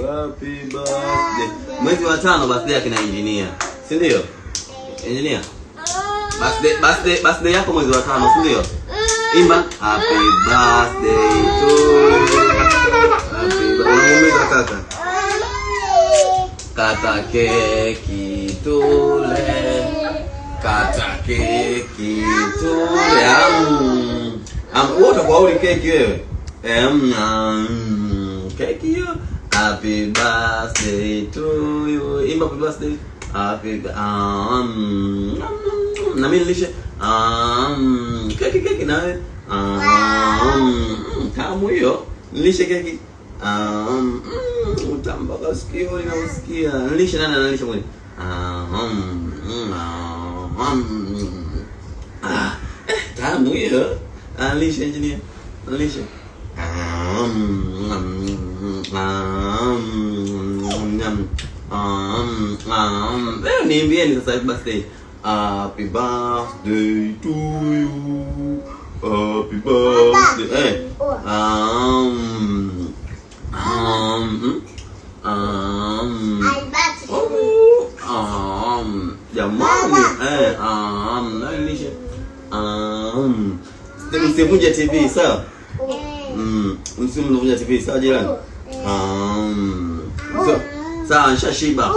happy birthday. Mwezi wa 5 birthday yake na engineer. Si ndio? Engineer. Birthday yako mwezi wa 5, si ndio? Imba happy birthday to you. Happy birthday kaka. Kata keki tule. Kata keki tule. Wote kwa uli keki wewe. Keki hiyo. Happy birthday to you. Imba happy birthday. Happy na mimi nilishe keki nawe tamu hiyo. Nilishe keki utambaka sikio linausikia. Nilishe nani analisha mwini tamu hiyo. Nilishe engineer. Nilishe niimbieni sasa happy birthday. Happy birthday to you. Happy birthday. Jamani, msivunje TV sawa? Msivunje TV sawa jirani? Sawa, nishashiba.